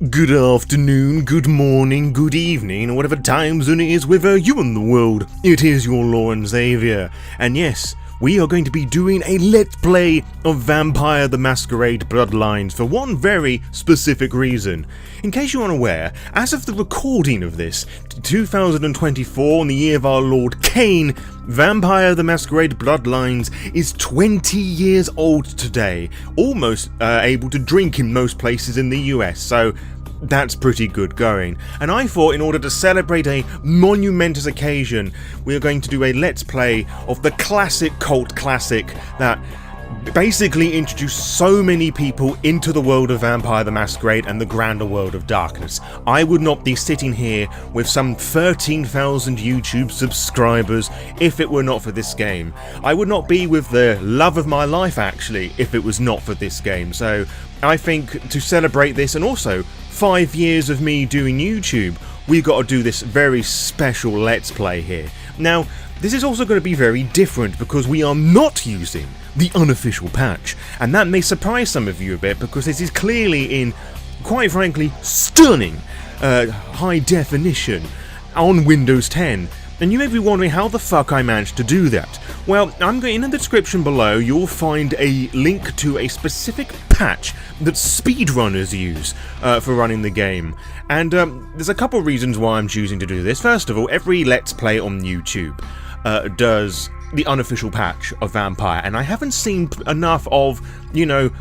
Good afternoon, good morning, good evening, or whatever time zone it is whether you in the world. It is your Lore Saviour, and yes, we are going to be doing a Let's Play of Vampire the Masquerade Bloodlines for one very specific reason. In case you aren't aware, as of the recording of this, 2024, in the year of our Lord Cain, Vampire the Masquerade Bloodlines is 20 years old today, almost able to drink in most places in the US, so that's pretty good going. And I thought in order to celebrate a monumentous occasion, we are going to do a Let's Play of the classic cult classic that basically introduced so many people into the world of Vampire the Masquerade and the grander world of darkness. I would not be sitting here with some 13,000 YouTube subscribers if it were not for this game. I would not be with the love of my life actually if it was not for this game. So I think to celebrate this, and also 5 years of me doing YouTube, we've got to do this very special Let's Play here. Now, this is also going to be very different because we are not using the unofficial patch, and that may surprise some of you a bit because this is clearly in, quite frankly, stunning high definition on Windows 10. And you may be wondering how the fuck I managed to do that. Well, in the description below you'll find a link to a specific patch that speedrunners use for running the game. And there's a couple of reasons why I'm choosing to do this. First of all, every Let's Play on YouTube does the unofficial patch of Vampire, and I haven't seen enough of, you know,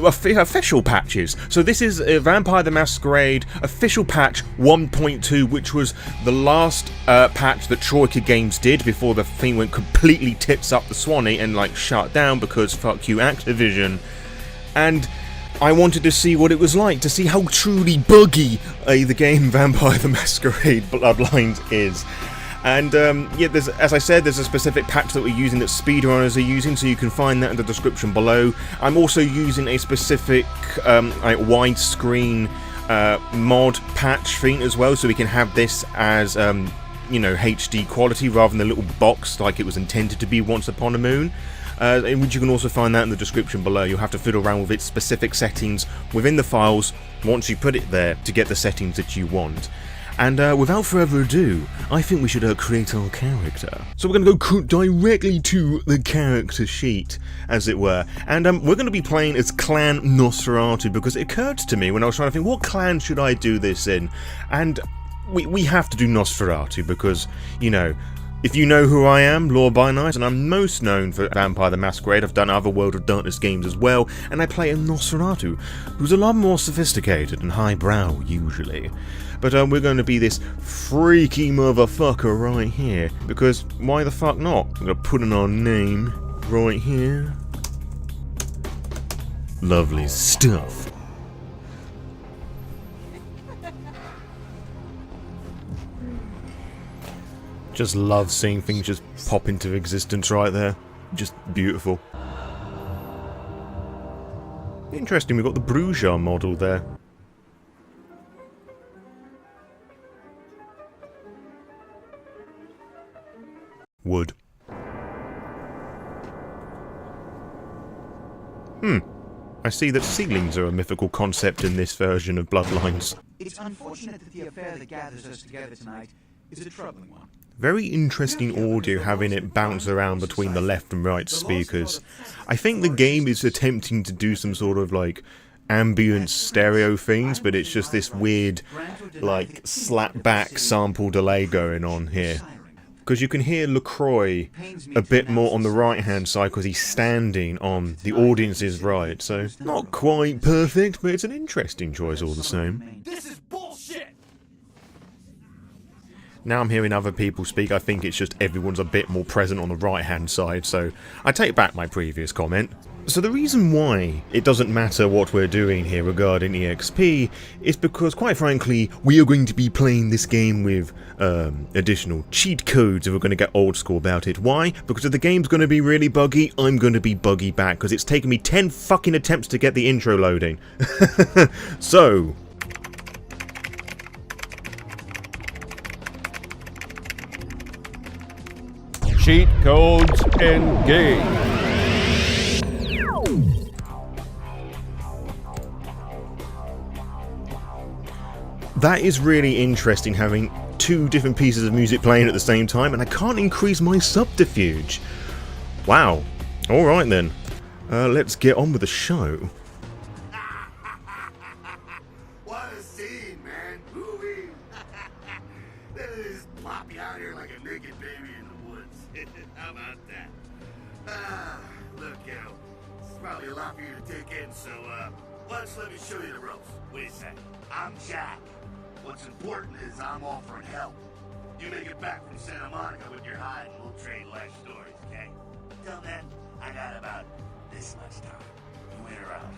official patches. So this is Vampire the Masquerade official patch 1.2, which was the last patch that Troika Games did before the thing went completely tits up the Swanee and like shut down because fuck you Activision. And I wanted to see what it was like, to see how truly buggy the game Vampire the Masquerade Bloodlines is. And yeah, as I said, there's a specific patch that we're using that speedrunners are using, so you can find that in the description below. I'm also using a specific widescreen mod patch thing as well, so we can have this as you know, HD quality rather than the little box like it was intended to be once upon a moon. In which you can also find that in the description below. You'll have to fiddle around with its specific settings within the files once you put it there to get the settings that you want. And without further ado, I think we should create our character. So we're going to go directly to the character sheet, as it were. And we're going to be playing as Clan Nosferatu, because it occurred to me when I was trying to think, what clan should I do this in? And we have to do Nosferatu, because, you know, if you know who I am, Lore by Night, and I'm most known for Vampire the Masquerade. I've done other World of Darkness games as well, and I play a Nosferatu, who's a lot more sophisticated and highbrow, usually. But we're going to be this freaky motherfucker right here, because why the fuck not? I'm going to put in our name right here. Lovely stuff. Just love seeing things just pop into existence right there. Just beautiful. Interesting, we've got the Bruges model there. Wood. I see that ceilings are a mythical concept in this version of Bloodlines. It's unfortunate that the affair that gathers us together tonight is a troubling one. Very interesting audio having it bounce around between the left and right speakers. I think the game is attempting to do some sort of like ambient stereo things, but it's just this weird like slap back sample delay going on here. Because you can hear LaCroix a bit more on the right hand side because he's standing on the audience's right, so not quite perfect, but it's an interesting choice all the same. This is bullshit. Now I'm hearing other people speak, I think it's just everyone's a bit more present on the right hand side, so I take back my previous comment. So the reason why it doesn't matter what we're doing here regarding EXP is because, quite frankly, we are going to be playing this game with additional cheat codes if we're going to get old school about it. Why? Because if the game's going to be really buggy, I'm going to be buggy back, because it's taken me 10 fucking attempts to get the intro loading. So cheat codes engaged. That is really interesting, having two different pieces of music playing at the same time, and I can't increase my subterfuge. Wow. Alright then. Let's get on with the show. What a scene, man. Woo-wee. They just plop you out here like a naked baby in the woods. How about that? Look, Cal, it's probably a lot for you to take in, so, why don't you let me show you the ropes? Wait a second. I'm Jack. What's important is I'm offering help. You make it back from Santa Monica with your hide and we'll trade life stories, okay? Till then, I got about this much time. You wait around.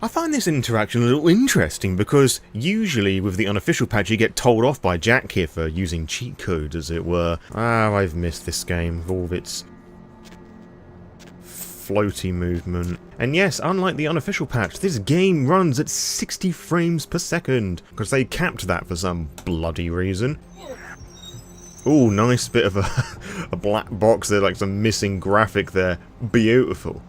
I find this interaction a little interesting because usually with the unofficial patch you get told off by Jack here for using cheat codes, as it were. Ah, I've missed this game with all of its floaty movement. And yes, unlike the unofficial patch, this game runs at 60 frames per second because they capped that for some bloody reason. Ooh, nice bit of a black box there, like some missing graphic there. Beautiful.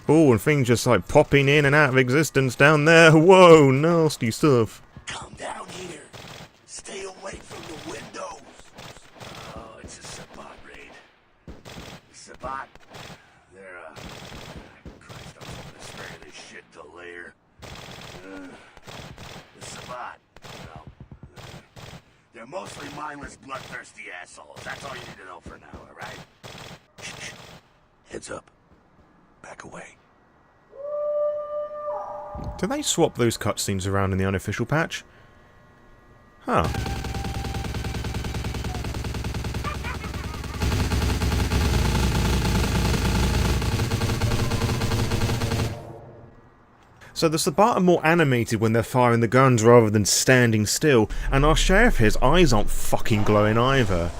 Oh, and things just like popping in and out of existence down there. Whoa, nasty stuff. Come down here. Stay away from the windows. Oh, it's a Sabbat raid. Sabbat, they're, Christ, I'm hoping to spare this shit till later. The Sabbat, well, they're mostly mindless, bloodthirsty assholes. That's all you need to know for now, alright? Heads up. Back away. Do they swap those cutscenes around in the unofficial patch? Huh. So the Sabbat are more animated when they're firing the guns rather than standing still, and our sheriff here's eyes aren't fucking glowing either.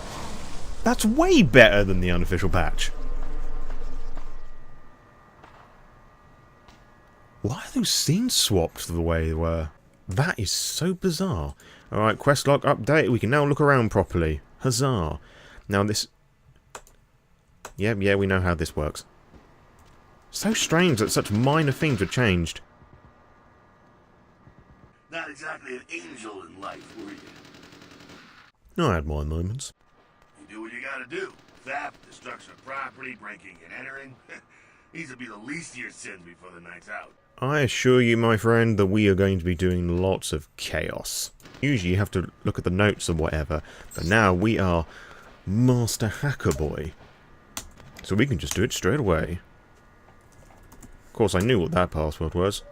That's way better than the unofficial patch. Why are those scenes swapped the way they were? That is so bizarre. Alright, quest log update. We can now look around properly. Huzzah. Now this... Yeah, we know how this works. So strange that such minor things were changed. Not exactly an angel in life, were you? No, I had my moments. You do what you gotta do. Theft, destruction of property, breaking and entering. These will be the least of your sins before the night's out. I assure you, my friend, that we are going to be doing lots of chaos. Usually you have to look at the notes and whatever, but now we are Master Hacker Boy. So we can just do it straight away. Of course, I knew what that password was.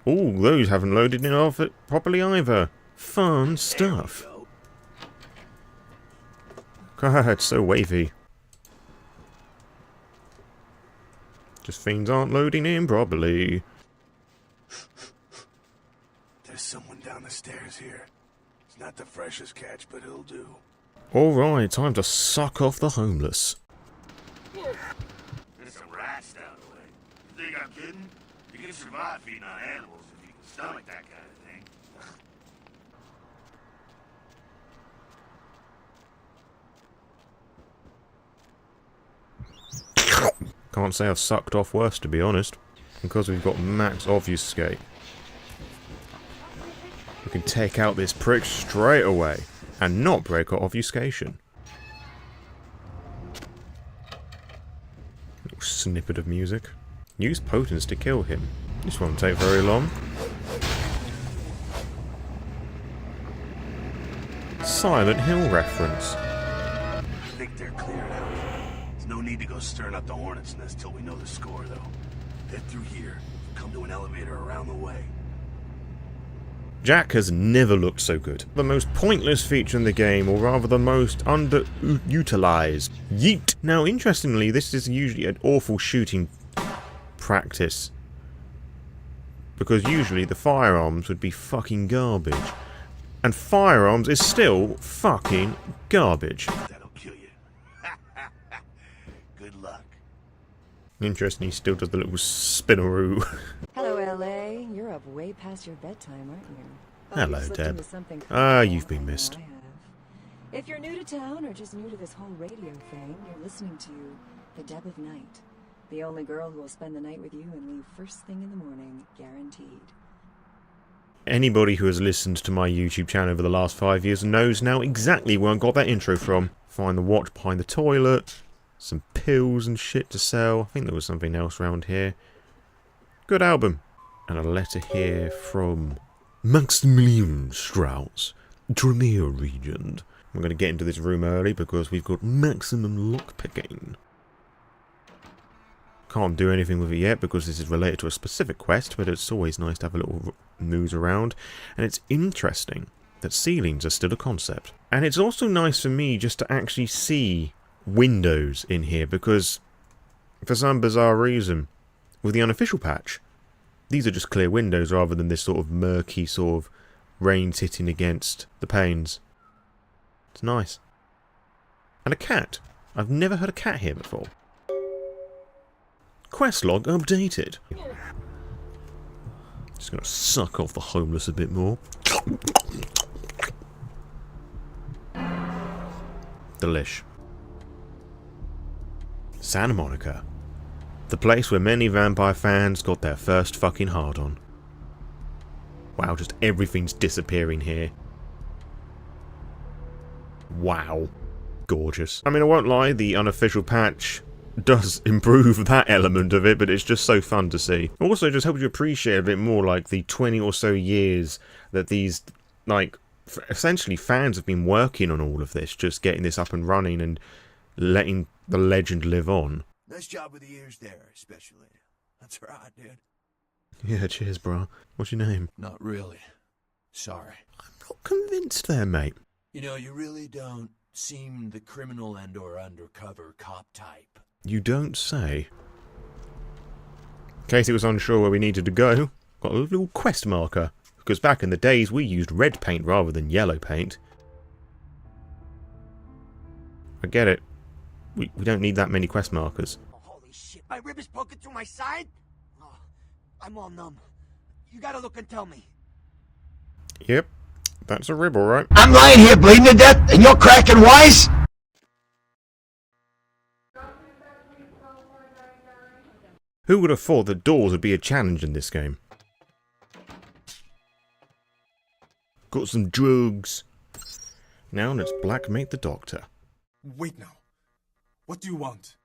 Oh, those haven't loaded in off it properly either. Fun stuff. God, it's so wavy. Just things aren't loading in properly. There's someone down the stairs here. It's not the freshest catch, but it'll do. Alright, time to suck off the homeless. There's some rats down the way. You think I'm kidding? You can survive feeding on animals if you can stomach that kind of thing. Can't say I've sucked off worse, to be honest. Because we've got max obfuscate. We can take out this prick straight away. And not break our obfuscation. Little snippet of music. Use potence to kill him. This won't take very long. Silent Hill reference. I think they're cleared out. There's no need to go stirring up the hornet's nest till we know the score, though. Head through here. Come to an elevator around the way. Jack has never looked so good. The most pointless feature in the game, or rather the most underutilized. Yeet! Now, interestingly, this is usually an awful shooting practice. Because usually the firearms would be fucking garbage. And firearms is still fucking garbage. That'll kill you. Good luck. Interesting, he still does the little spinaroo. Hello, LA. You're up way past your bedtime, aren't you? Hello, you slipped Deb. into something Ah, cool. you've been I know missed. I have. If you're new to town or just new to this whole radio thing, you're listening to The Deb of Night, The only girl who will spend the night with you and leave first thing in the morning, guaranteed. Anybody who has listened to my YouTube channel over the last 5 years knows now exactly where I got that intro from. Find the watch behind the toilet, some pills and shit to sell. I think there was something else around here. Good album. And a letter here from Maximilian Strauss, Tremere Regent. I'm going to get into this room early because we've got maximum lockpicking. Can't do anything with it yet because this is related to a specific quest, but it's always nice to have a little news around. And it's interesting that ceilings are still a concept. And it's also nice for me just to actually see windows in here because, for some bizarre reason, with the unofficial patch, these are just clear windows rather than this sort of murky sort of rain hitting against the panes. It's nice. And a cat. I've never had a cat here before. Quest log updated. Just gonna suck off the homeless a bit more. Delish. Santa Monica. The place where many vampire fans got their first fucking hard-on. Wow, just everything's disappearing here. Wow. Gorgeous. I mean, I won't lie, the unofficial patch does improve that element of it, but it's just so fun to see. Also, just helps you appreciate a bit more, like, the 20 or so years that these, like, essentially fans have been working on all of this, just getting this up and running and letting the legend live on. Nice job with the ears there, especially. That's right, dude. Yeah, cheers, bro. What's your name? Not really. Sorry. I'm not convinced there, mate. You know, you really don't seem the criminal and or undercover cop type. You don't say. Casey was unsure where we needed to go. Got a little quest marker. Because back in the days we used red paint rather than yellow paint. I get it. We don't need that many quest markers. Oh, holy shit, my rib is poking through my side? Oh, I'm all numb. You gotta look and tell me. Yep. That's a rib, alright. I'm lying here bleeding to death, and you're cracking wise? Who would have thought that doors would be a challenge in this game? Got some drugs. Now let's blackmate the doctor. Wait now. What do you want?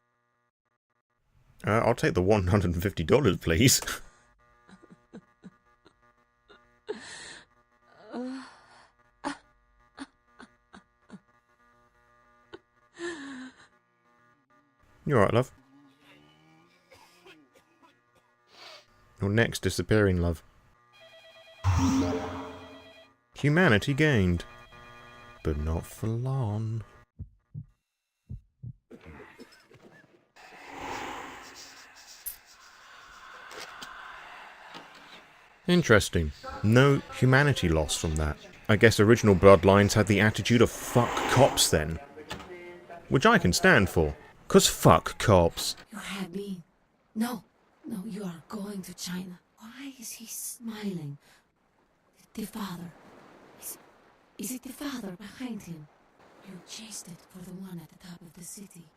I'll take the $150, please. You alright, love? Your neck's disappearing, love. Humanity gained. But not for long. Interesting. No humanity lost from that. I guess original Bloodlines had the attitude of fuck cops then. Which I can stand for. 'Cause fuck cops. You had me. No, you are going to China. Why is he smiling? The father. Is it the father behind him? You chased it for the one at the top of the city.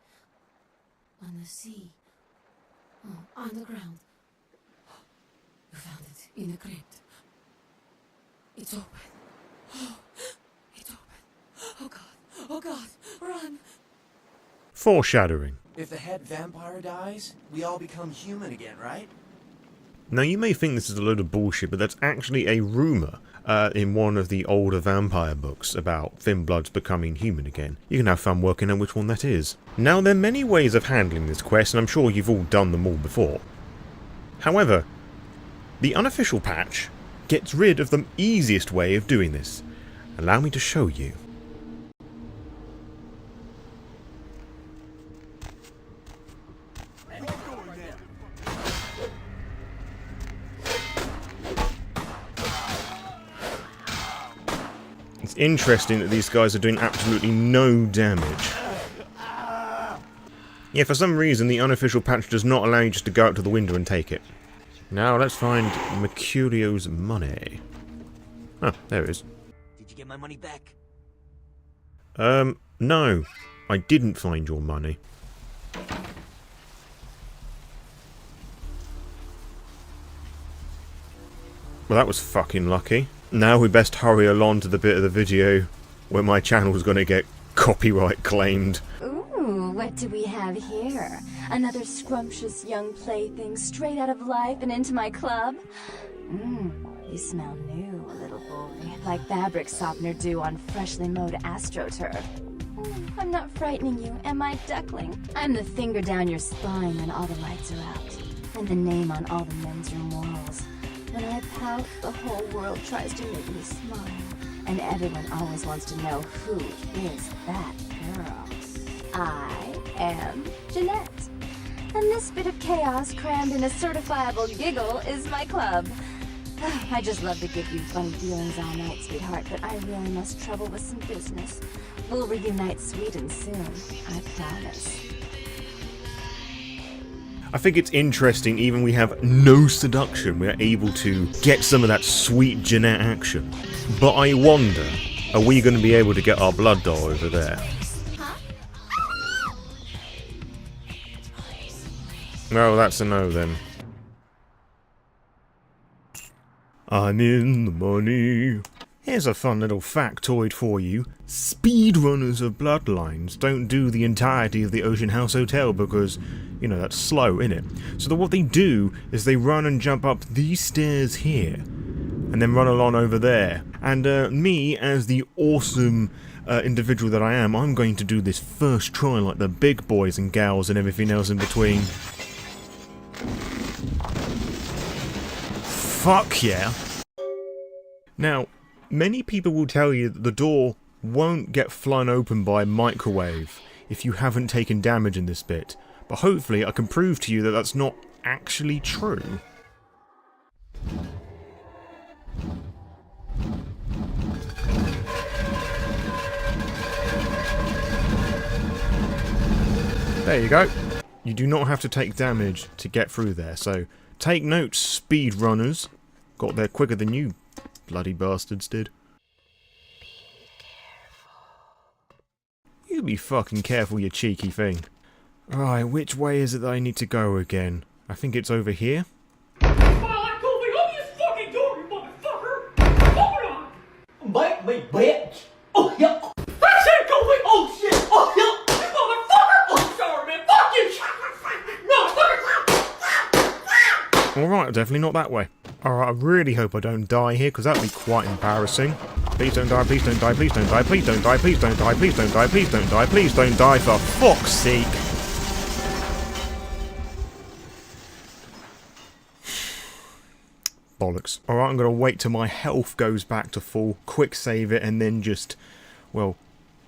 On the sea. Oh, on the ground. You found it in the crypt. It's open. Oh, it's open. Oh God. Oh God. Run. Foreshadowing. If the head vampire dies, we all become human again, right? Now you may think this is a load of bullshit, but that's actually a rumour in one of the older vampire books about thin bloods becoming human again. You can have fun working out which one that is. Now there are many ways of handling this quest, and I'm sure you've all done them all before. However, the unofficial patch gets rid of the easiest way of doing this. Allow me to show you. It's interesting that these guys are doing absolutely no damage. Yeah, for some reason the unofficial patch does not allow you just to go out to the window and take it. Now let's find Mercurio's money. Oh, there it is. Did you get my money back? No. I didn't find your money. Well, that was fucking lucky. Now we best hurry along to the bit of the video where my channel's gonna get copyright claimed. Ooh, what do we have here? Another scrumptious young plaything straight out of life and into my club? You smell new, little boy. Like fabric softener dew on freshly mowed astroturf. I'm not frightening you, am I, duckling? I'm the finger down your spine when all the lights are out. And the name on all the men's room walls. When I pout, the whole world tries to make me smile. And everyone always wants to know who is that girl. I am Jeanette. And this bit of chaos crammed in a certifiable giggle is my club. I just love to give you funny feelings all night, sweetheart, but I really must trouble with some business. We'll reunite sweet and soon, I promise. I think it's interesting, even we have no seduction, we're able to get some of that sweet Jeanette action. But I wonder, are we going to be able to get our blood doll over there? No, that's a no then. I'm in the money. Here's a fun little factoid for you. Speedrunners of Bloodlines don't do the entirety of the Ocean House Hotel because, you know, that's slow, innit? So what they do is they run and jump up these stairs here, and then run along over there. And me, as the awesome individual that I am, I'm going to do this first try like the big boys and gals and everything else in between. Fuck yeah. Now, many people will tell you that the door won't get flung open by a microwave if you haven't taken damage in this bit, but hopefully I can prove to you that that's not actually true. There you go. You do not have to take damage to get through there, so take notes, speedrunners. Got there quicker than you bloody bastards did. You be fucking careful, you cheeky thing. Right, which way is it that I need to go again? I think it's over here. Wait, bitch! Oh, yeah! I said go away! Oh, shit! Oh, yeah! You motherfucker! Oh, sorry, man! Fuck you! No, Alright, definitely not that way. Alright, I really hope I don't die here, because that would be quite embarrassing. Please don't die, please don't die, please don't die, please don't die, please don't die, please don't die, please don't die, please don't die, for fuck's sake! Bollocks. Alright, I'm gonna wait till my health goes back to full, quick save it, and then just, well,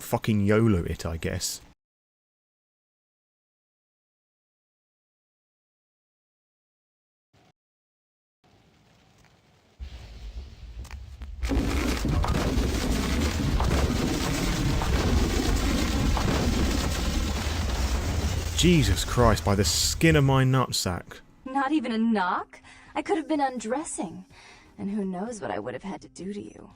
fucking YOLO it, I guess. Jesus Christ, by the skin of my nutsack. Not even a knock? I could have been undressing. And who knows what I would have had to do to you.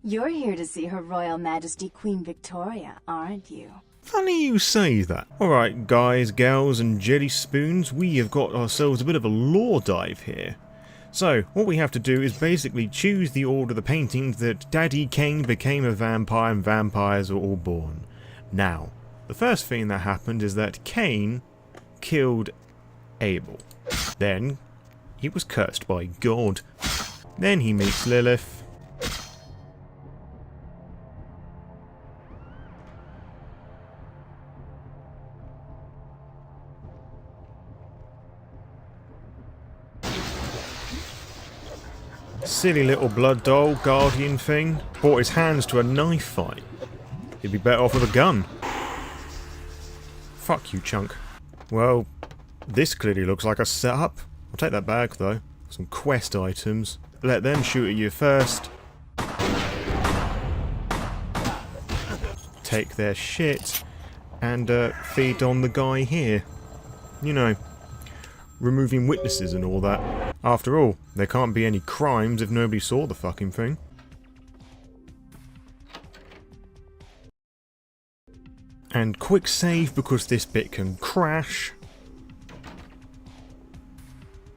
You're here to see Her Royal Majesty Queen Victoria, aren't you? Funny you say that. Alright, guys, gals, and jelly spoons, we have got ourselves a bit of a lore dive here. So, what we have to do is basically choose the order of the paintings that Daddy Kane became a vampire and vampires were all born. Now, the first thing that happened is that Cain killed Abel. Then, he was cursed by God. Then he meets Lilith. Silly little blood doll, guardian thing, brought his hands to a knife fight. He'd be better off with a gun. Fuck you, chunk. Well, this clearly looks like a setup. I'll take that back, though. Some quest items. Let them shoot at you first. Take their shit. And feed on the guy here. You know, removing witnesses and all that. After all, there can't be any crimes if nobody saw the fucking thing. And quick save because this bit can crash.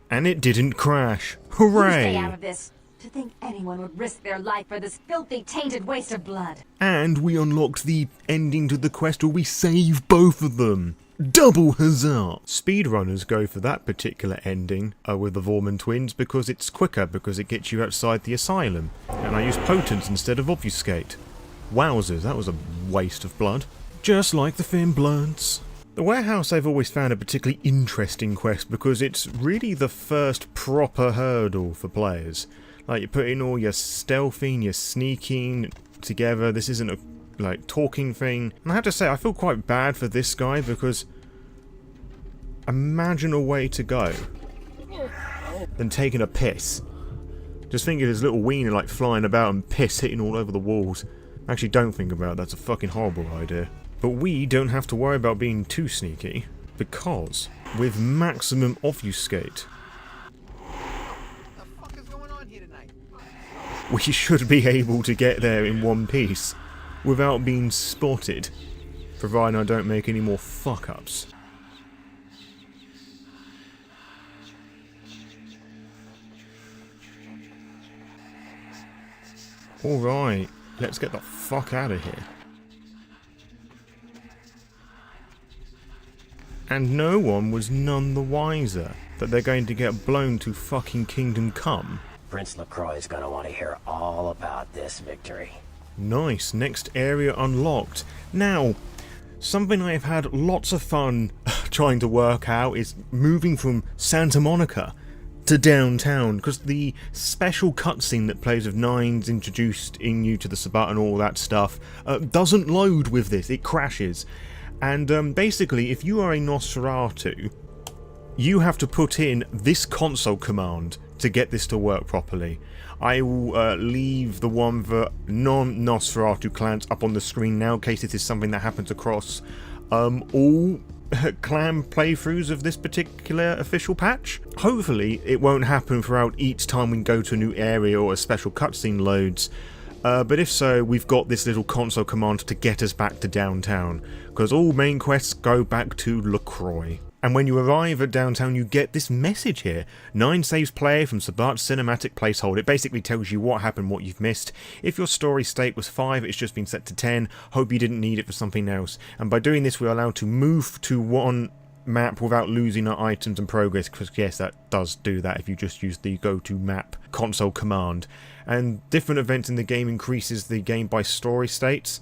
And it didn't crash. Hooray! You stay out of this. To think anyone would risk their life for this filthy, tainted waste of blood. And we unlocked the ending to the quest where we save both of them. Double huzzah! Speedrunners go for that particular ending with the Vorman twins because it's quicker, because it gets you outside the asylum. And I use potence instead of obfuscate. Wowzers, that was a waste of blood. Just like the thin bloods. The warehouse I've always found a particularly interesting quest because it's really the first proper hurdle for players. Like, you put in all your stealthing, your sneaking together. This isn't a talking thing. And I have to say, I feel quite bad for this guy because imagine a way to go than taking a piss. Just think of his little wiener like flying about and piss hitting all over the walls. Actually, don't think about it. That's a fucking horrible idea. But we don't have to worry about being too sneaky because with maximum obfuscate, we should be able to get there in one piece without being spotted, providing I don't make any more fuck-ups. Alright, let's get the fuck out of here. And no one was none the wiser that they're going to get blown to fucking Kingdom Come. Prince LaCroix is gonna want to hear all about this victory. Nice, next area unlocked. Now, something I've had lots of fun trying to work out is moving from Santa Monica to downtown, because the special cutscene that plays with Nines introducing you to the Sabbat and all that stuff doesn't load with this, it crashes. And basically, if you are a Nosferatu, you have to put in this console command to get this to work properly. I will leave the one for non-Nosferatu clans up on the screen now, in case this is something that happens across all clan playthroughs of this particular official patch. Hopefully it won't happen throughout each time we go to a new area or a special cutscene loads, but if so, we've got this little console command to get us back to downtown, because all main quests go back to LaCroix. And when you arrive at downtown, you get this message here. 9 saves player from Sabbat's cinematic placeholder. It basically tells you what happened, what you've missed. If your story state was 5, it's just been set to 10. Hope you didn't need it for something else. And by doing this, we're allowed to move to one map without losing our items and progress, because yes, that does do that if you just use the go to map console command. And different events in the game increases the game by story states.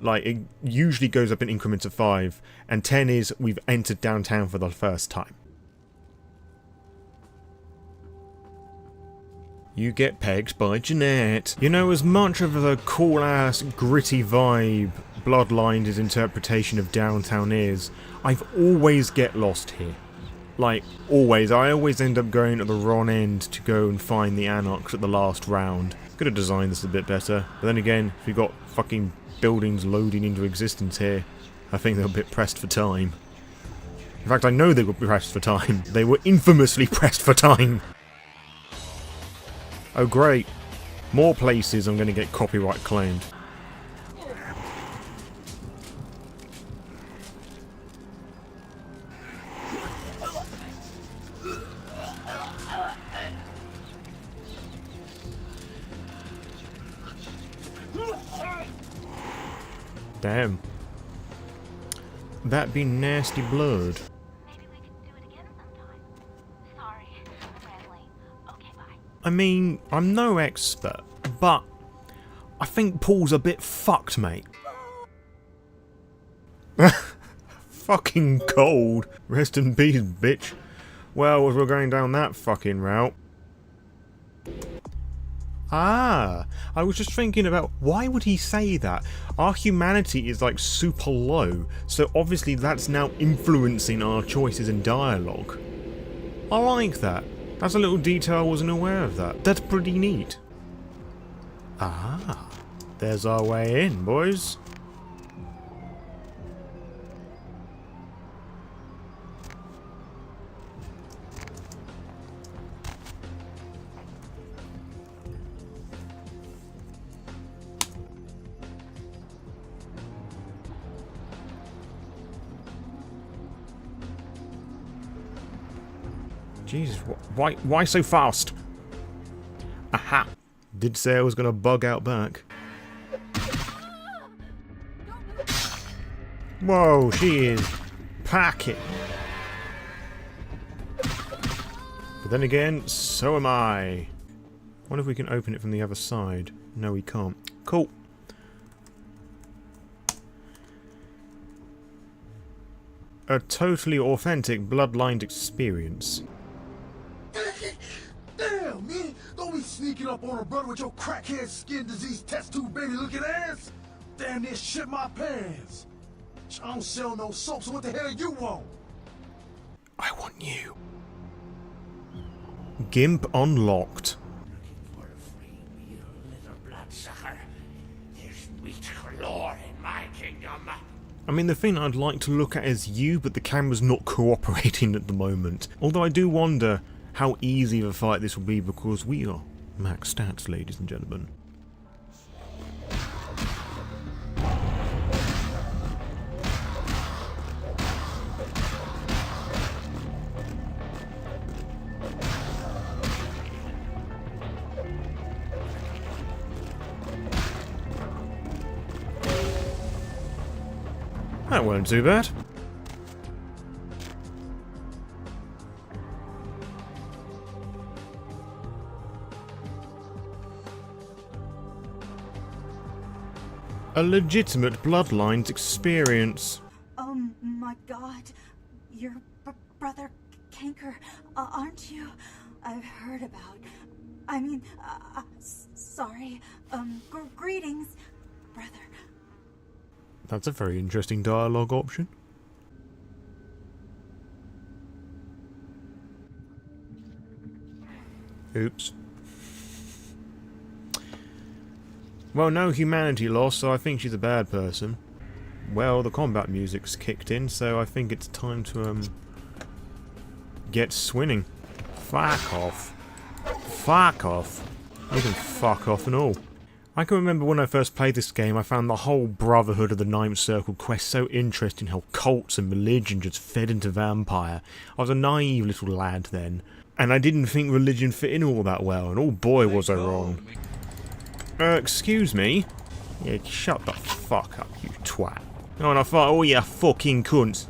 Like, it usually goes up in increments of 5, and 10 is we've entered downtown for the first time. You get pegged by Jeanette. You know, as much of a cool-ass, gritty vibe Bloodlines' interpretation of downtown is, I've always get lost here. Like, always. I always end up going to the wrong end to go and find the Anarchs at the last round. Could have designed this a bit better, but then again, if you've got fucking buildings loading into existence here, I think they're a bit pressed for time. In fact, I know they were pressed for time. They were infamously pressed for time. Oh great, more places I'm going to get copyright claimed. Damn. That be nasty blood. Maybe we can do it again sometime. Sorry, I'm rambling. Okay, bye. I mean, I'm no expert, but I think Paul's a bit fucked, mate. Fucking cold. Rest in peace, bitch. Well, as we're going down that fucking route. Ah, I was just thinking about, why would he say that? Our humanity is like super low, so obviously that's now influencing our choices in dialogue. I like that. That's a little detail I wasn't aware of that. That's pretty neat. Ah, there's our way in, boys. Jesus, why so fast? Aha! Did say I was going to bug out back. Whoa, she is packing. But then again, so am I. Wonder if we can open it from the other side. No, we can't. Cool. A totally authentic Bloodlines experience. Damn, man! Don't be sneaking up on a brother with your crackhead skin disease test tube baby looking ass! Damn near shit my pants! I don't sell no soap, so what the hell you want? I want you. Gimp unlocked. For a free meal, little bloodsucker. There's meat galore in my kingdom. I mean, the thing I'd like to look at is you, but the camera's not cooperating at the moment. Although I do wonder how easy of a fight this will be because we are max stats, ladies and gentlemen. That weren't too bad. A legitimate Bloodlines experience. Oh my god. You're Brother Kanker, aren't you? I've heard about. I mean, sorry. Greetings, brother. That's a very interesting dialogue option. Oops. Well, no humanity lost, so I think she's a bad person. Well, the combat music's kicked in, so I think it's time to, get swinning. Fuck off. Fuck off. You can fuck off and all. I can remember when I first played this game, I found the whole Brotherhood of the Ninth Circle quest so interesting, how cults and religion just fed into vampire. I was a naive little lad then, and I didn't think religion fit in all that well, and oh boy was I wrong. Excuse me? Yeah, shut the fuck up, you twat. Oh, and I thought, oh you fucking cunts.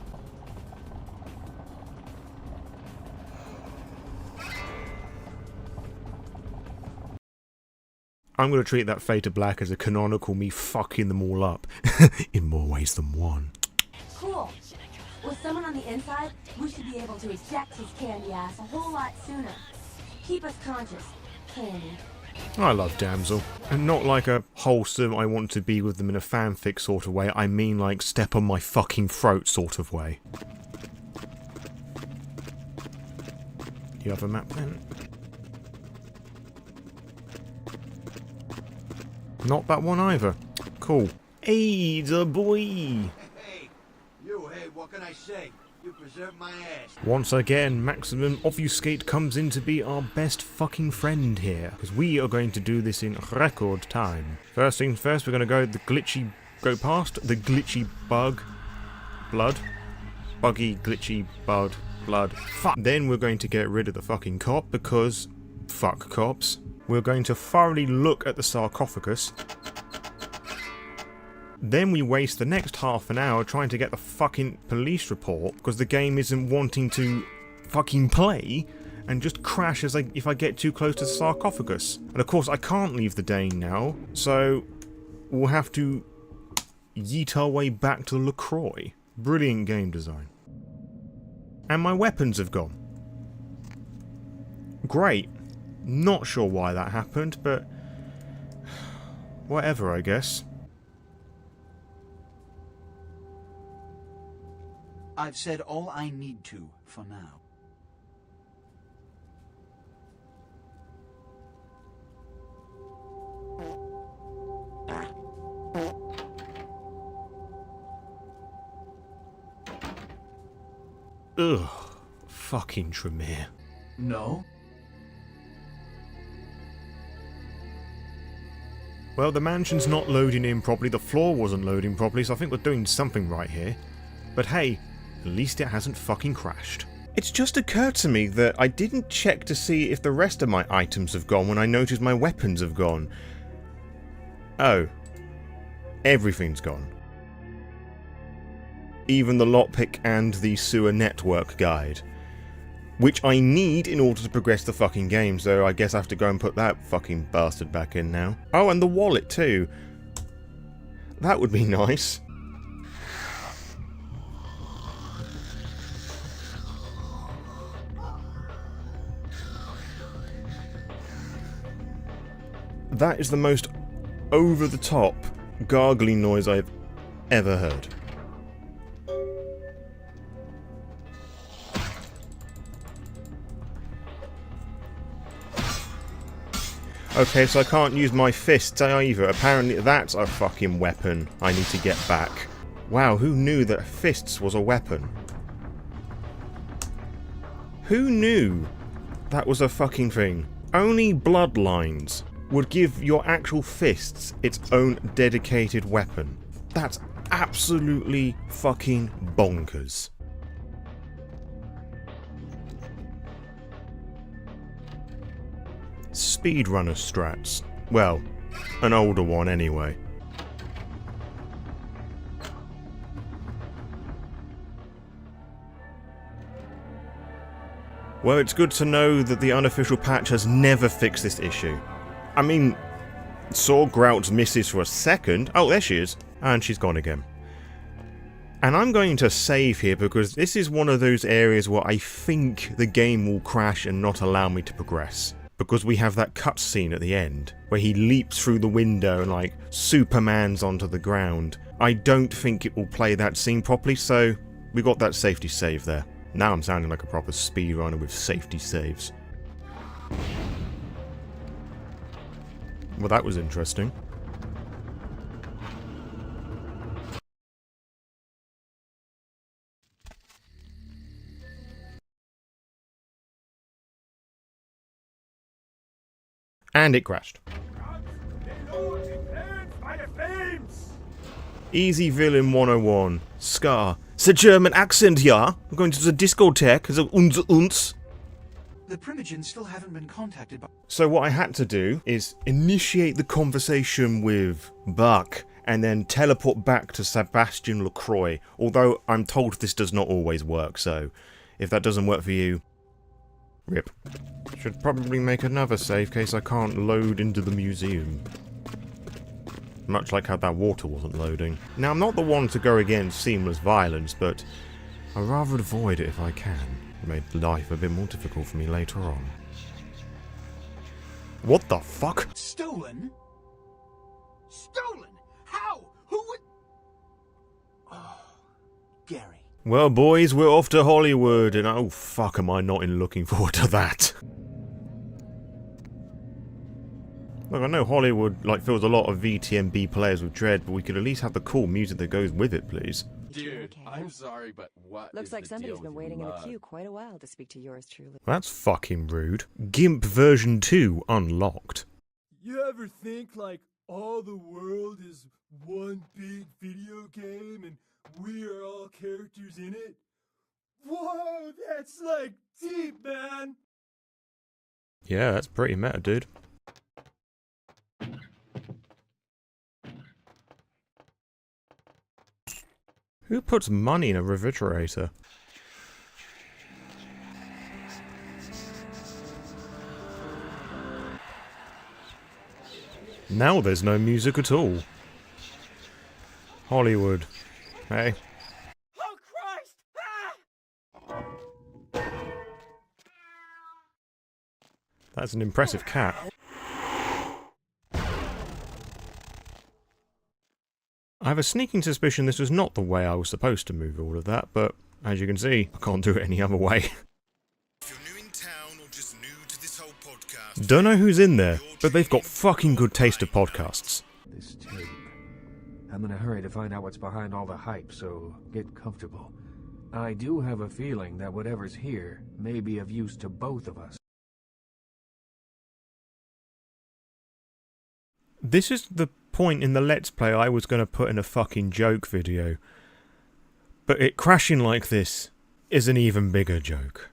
I'm going to treat that Fate of Black as a canonical me fucking them all up. In more ways than one. Cool. With someone on the inside, we should be able to eject his candy ass a whole lot sooner. Keep us conscious, Candy. I love Damsel. And not like a wholesome I want to be with them in a fanfic sort of way, I mean like step on my fucking throat sort of way. Do you have a map then? Not that one either. Cool. Hey, the boy! Hey, what can I say? You preserved my ass. Once again, Maximum Obfuscate comes in to be our best fucking friend here. Because we are going to do this in record time. First things first, we're going to go past the glitchy buggy, glitchy, blood, fuck. Then we're going to get rid of the fucking cop because, fuck cops. We're going to thoroughly look at the sarcophagus. Then we waste the next half an hour trying to get the fucking police report because the game isn't wanting to fucking play and just crash if I get too close to the sarcophagus. And of course I can't leave the Dane now, so we'll have to yeet our way back to LaCroix. Brilliant game design. And my weapons have gone. Great. Not sure why that happened, but whatever, I guess. I've said all I need to for now. Ugh. Fucking Tremere. No? Well, the mansion's not loading in properly, the floor wasn't loading properly, so I think we're doing something right here. But hey, at least it hasn't fucking crashed. It's just occurred to me that I didn't check to see if the rest of my items have gone when I noticed my weapons have gone. Oh. Everything's gone. Even the lockpick and the sewer network guide. Which I need in order to progress the fucking game, so I guess I have to go and put that fucking bastard back in now. Oh, and the wallet too. That would be nice. That is the most over-the-top gargling noise I've ever heard. Okay, so I can't use my fists either. Apparently that's a fucking weapon I need to get back. Wow, who knew that fists was a weapon? Who knew that was a fucking thing? Only Bloodlines would give your actual fists its own dedicated weapon. That's absolutely fucking bonkers. Speedrunner strats. Well, an older one anyway. Well, it's good to know that the unofficial patch has never fixed this issue. I mean, saw Grout's misses for a second. Oh, there she is. And she's gone again. And I'm going to save here because this is one of those areas where I think the game will crash and not allow me to progress. Because we have that cutscene at the end, where he leaps through the window and like Supermans onto the ground. I don't think it will play that scene properly, so we got that safety save there. Now I'm sounding like a proper speedrunner with safety saves. Well, that was interesting. And it crashed. Easy Villain 101. Scar. It's a German accent, yeah? We're going to the discotheque as a uns. The Primogens still haven't been contacted by... So what I had to do is initiate the conversation with Buck and then teleport back to Sebastian LaCroix. Although I'm told this does not always work, so if that doesn't work for you, rip. Should probably make another save case I can't load into the museum. Much like how that water wasn't loading. Now, I'm not the one to go against seamless violence, but I'd rather avoid it if I can. It made life a bit more difficult for me later on. What the fuck? Stolen? Stolen? How? Who would... Oh, Gary. Well, boys, we're off to Hollywood, and oh fuck am I not looking forward to that. Look, I know Hollywood feels a lot of VTMB players with dread, but we could at least have the cool music that goes with it, please. Dude, I'm sorry, but what Looks is like the somebody's deal been with waiting in mud? a queue quite a while to speak to yours truly. That's fucking rude. GIMP version 2 unlocked. You ever think all the world is one big video game and we are all characters in it? Whoa, that's deep, man! Yeah, that's pretty meta, dude. Who puts money in a refrigerator? Now there's no music at all. Hollywood. Hey. Oh, Christ! Ah! That's an impressive cat. I have a sneaking suspicion this was not the way I was supposed to move all of that, but as you can see, I can't do it any other way. If you're new in town or just new to this whole podcast, Don't know who's in there, but they've got fucking good taste of podcasts. This tape. I'm in a hurry to find out what's behind all the hype, so get comfortable. I do have a feeling that whatever's here may be of use to both of us. This is the point in the Let's Play I was going to put in a fucking joke video. But it crashing like this is an even bigger joke.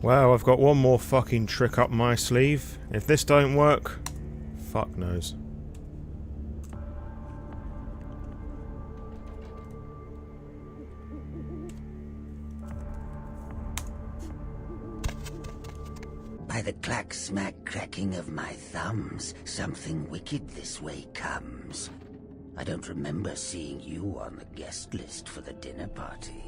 Well, I've got one more fucking trick up my sleeve. If this don't work, fuck knows. By the clack-smack cracking of my thumbs, something wicked this way comes. I don't remember seeing you on the guest list for the dinner party.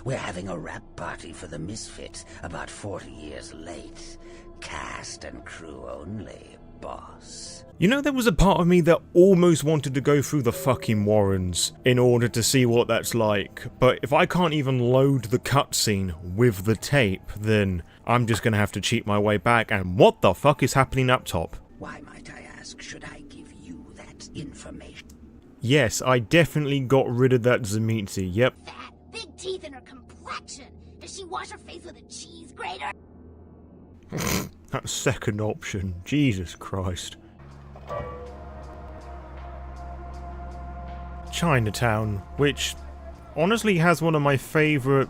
We're having a wrap party for the Misfits, about 40 years late. Cast and crew only, boss. You know, there was a part of me that almost wanted to go through the fucking Warrens in order to see what that's like, but if I can't even load the cutscene with the tape, then I'm just gonna have to cheat my way back, and what the fuck is happening up top? Why, might I ask, should I give you that information? Yes, I definitely got rid of that Zemitzi, yep. Fat, big teeth in her complexion. Does she wash her face with a cheese grater? That second option, Jesus Christ. Chinatown, which honestly has one of my favourite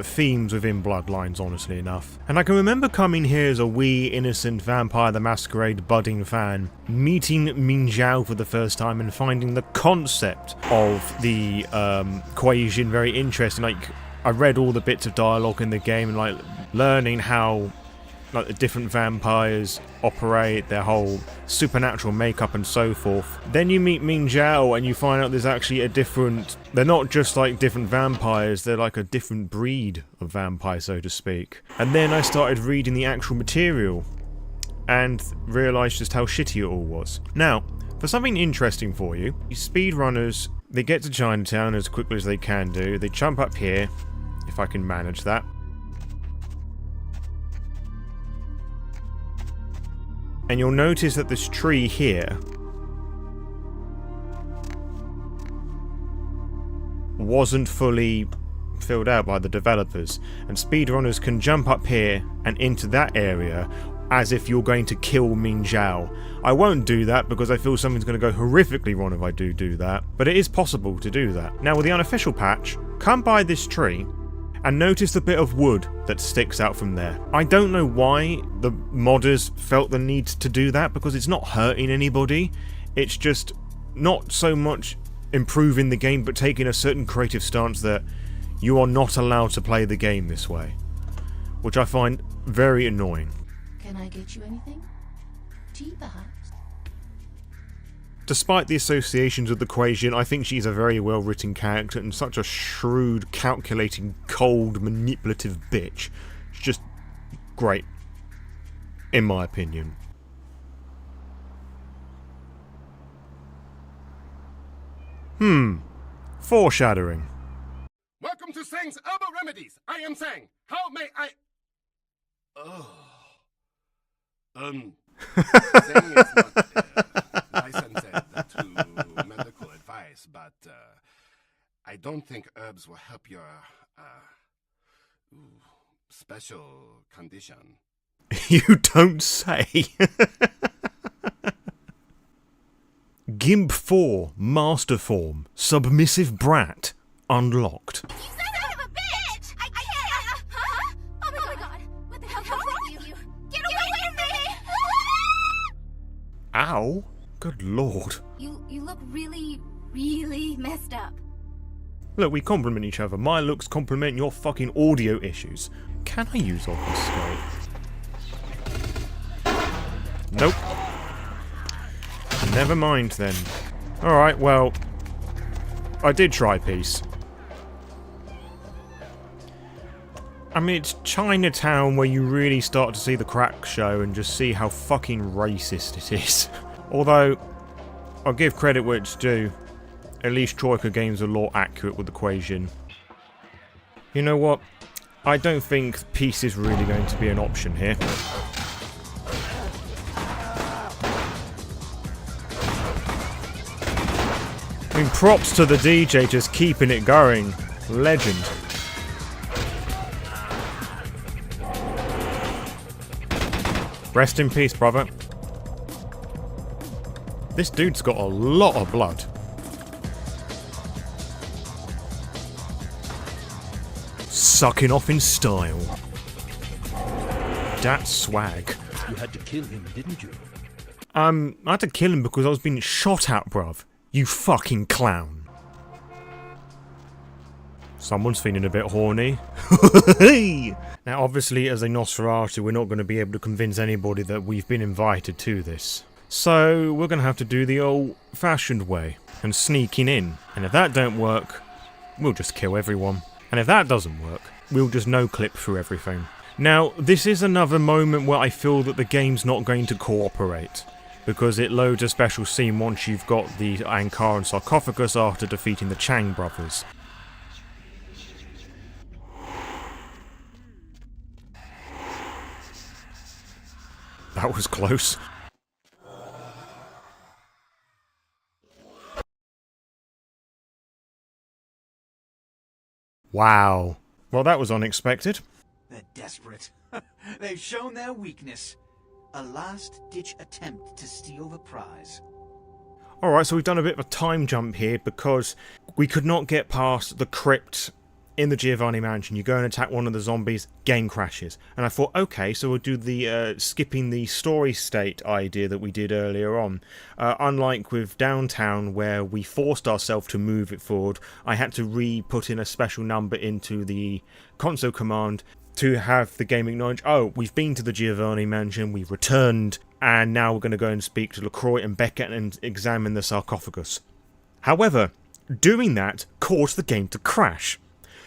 themes within Bloodlines, honestly enough. And I can remember coming here as a wee, innocent Vampire the Masquerade budding fan, meeting Ming Zhao for the first time and finding the concept of the equation very interesting. Like, I read all the bits of dialogue in the game and like learning how like the different vampires operate, their whole supernatural makeup and so forth. Then you meet Ming Zhao and you find out there's actually a different... They're not just like different vampires, they're like a different breed of vampire, so to speak. And then I started reading the actual material and realised just how shitty it all was. Now, for something interesting for you, speedrunners, they get to Chinatown as quickly as they can do. They jump up here, if I can manage that. And you'll notice that this tree here wasn't fully filled out by the developers, and speedrunners can jump up here and into that area as if you're going to kill Ming Zhao. I won't do that because I feel something's going to go horrifically wrong if I do that, but it is possible to do that. Now with the unofficial patch, come by this tree and notice the bit of wood that sticks out from there. I don't know why the modders felt the need to do that, because it's not hurting anybody. It's just not so much improving the game, but taking a certain creative stance that you are not allowed to play the game this way, which I find very annoying. Can I get you anything? Tea, perhaps? Despite the associations with the equation, I think she's a very well-written character and such a shrewd, calculating, cold, manipulative bitch. She's just great, in my opinion. Foreshadowing. Welcome to Sang's Herbal Remedies. I am Sang. How may I... Sang is not licensed to medical advice, but I don't think herbs will help your special condition. You don't say. Gimp 4 Master Form Submissive Brat unlocked. You son of a bitch! I can't! Huh? Oh my god! What the hell's wrong with you? Get away from me! Ow! Good lord. You look really, really messed up. Look, we compliment each other. My looks compliment your fucking audio issues. Can I use obfuscate? Nope. Never mind then. Alright, well, I did try peace. I mean, it's Chinatown where you really start to see the crack show and just see how fucking racist it is. Although, I'll give credit where it's due. At least Troika games are lore accurate with the equation. You know what? I don't think peace is really going to be an option here. I mean, props to the DJ just keeping it going. Legend. Rest in peace, brother. This dude's got a lot of blood. Sucking off in style. That's swag. You had to kill him, didn't you? I had to kill him because I was being shot at, bruv. You fucking clown. Someone's feeling a bit horny. Now, obviously, as a Nosferatu, we're not going to be able to convince anybody that we've been invited to this. So, we're going to have to do the old-fashioned way, and sneaking in. And if that don't work, we'll just kill everyone. And if that doesn't work, we'll just no-clip through everything. Now, this is another moment where I feel that the game's not going to cooperate, because it loads a special scene once you've got the Ankaran sarcophagus after defeating the Chang brothers. That was close. Wow. Well, that was unexpected. They're desperate. They've shown their weakness. A last-ditch attempt to steal the prize. Alright, so we've done a bit of a time jump here because we could not get past the crypt in the Giovanni mansion. You go and attack one of the zombies, game crashes. And I thought, okay, so we'll do the skipping the story state idea that we did earlier on. Unlike with Downtown, where we forced ourselves to move it forward, I had to re-put in a special number into the console command to have the game acknowledge, oh, we've been to the Giovanni mansion, we've returned, and now we're going to go and speak to LaCroix and Beckett and examine the sarcophagus. However, doing that caused the game to crash.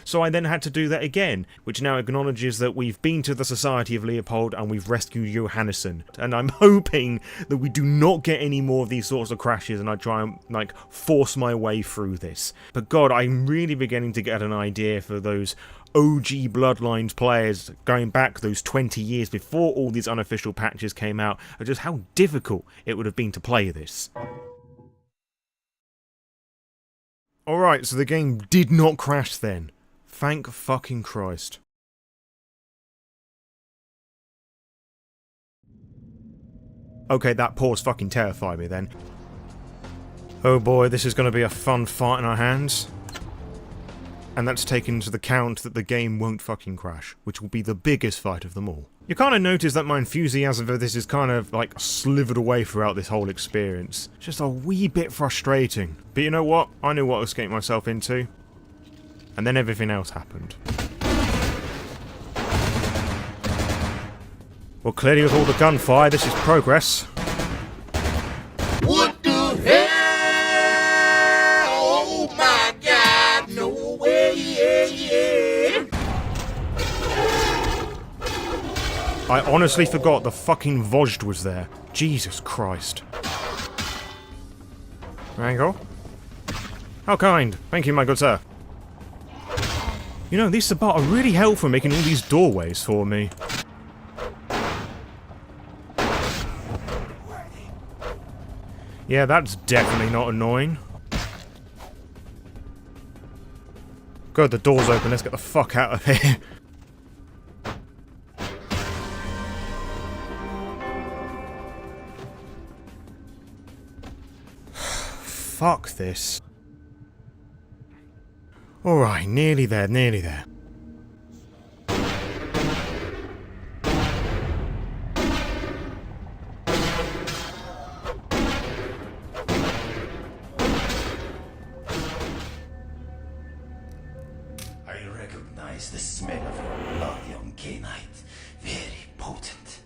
So I then had to do that again, which now acknowledges that we've been to the Society of Leopold and we've rescued Johannesson. And I'm hoping that we do not get any more of these sorts of crashes and I try and, like, force my way through this. But God, I'm really beginning to get an idea for those OG Bloodlines players going back those 20 years before all these unofficial patches came out, of just how difficult it would have been to play this. Alright, so the game did not crash then. Thank fucking Christ. Okay, that pause fucking terrified me then. Oh boy, this is going to be a fun fight in our hands. And that's taken into account that the game won't fucking crash, which will be the biggest fight of them all. You kind of notice that my enthusiasm for this is kind of like slivered away throughout this whole experience. It's just a wee bit frustrating. But you know what? I knew what I was getting myself into. And then everything else happened. Well, clearly with all the gunfire, this is progress. What the hell? Oh my God, no way, yeah. I honestly forgot the fucking Vojd was there. Jesus Christ. Angle? How kind. Thank you, my good sir. You know, these Sabat are really helpful making all these doorways for me. Yeah, that's definitely not annoying. Good, the door's open, let's get the fuck out of here. Fuck this. Alright, nearly there, nearly there. I recognize the smell of your blood, young Cainite. Very potent.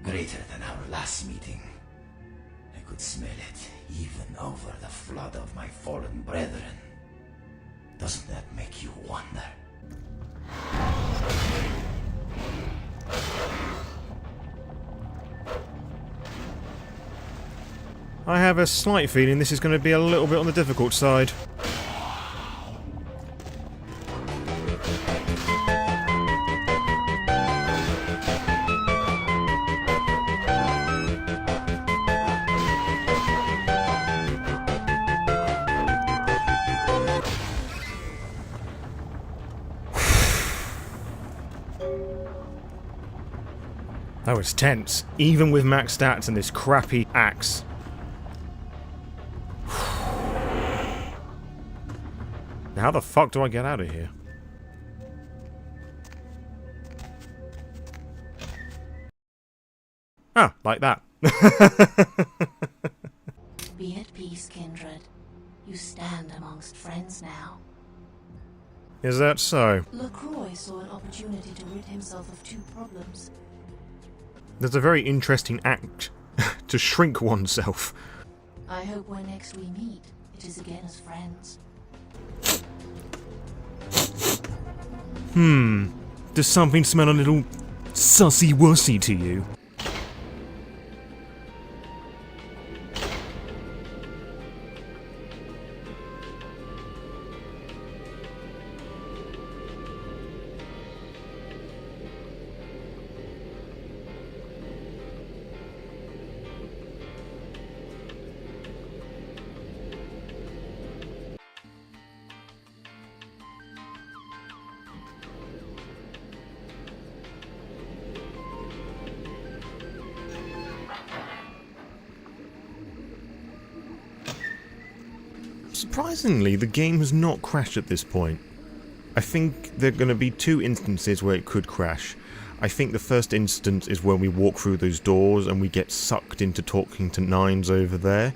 Greater than our last meeting. I could smell it even over the flood of my fallen brethren. Doesn't that make you wonder? I have a slight feeling this is going to be a little bit on the difficult side. That was tense, even with max stats and this crappy axe. Now how the fuck do I get out of here? Ah, like that. Be at peace, kindred. You stand amongst friends now. Is that so? LaCroix saw an opportunity to rid himself of 2 problems. There's a very interesting act to shrink oneself. I hope when next we meet, it is again as friends. Does something smell a little sussy-wussy to you? Surprisingly, the game has not crashed at this point. I think there are going to be 2 instances where it could crash. I think the first instance is when we walk through those doors and we get sucked into talking to Nines over there.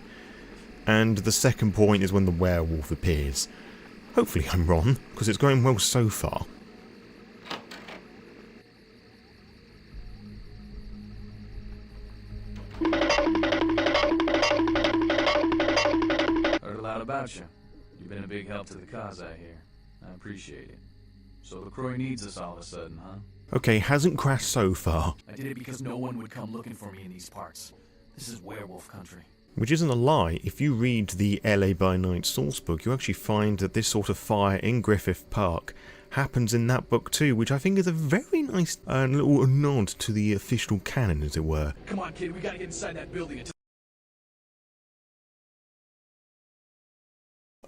And the second point is when the werewolf appears. Hopefully I'm wrong, because it's going well so far. Heard a lot about you. You've been a big help to the cause, I hear. I appreciate it. So LaCroix needs us all of a sudden, huh? Okay, hasn't crashed so far. I did it because no one would come looking for me in these parts. This is werewolf country. Which isn't a lie. If you read the LA by Night sourcebook, you actually find that this sort of fire in Griffith Park happens in that book too, which I think is a very nice little nod to the official canon, as it were. Come on, kid, we gotta get inside that building.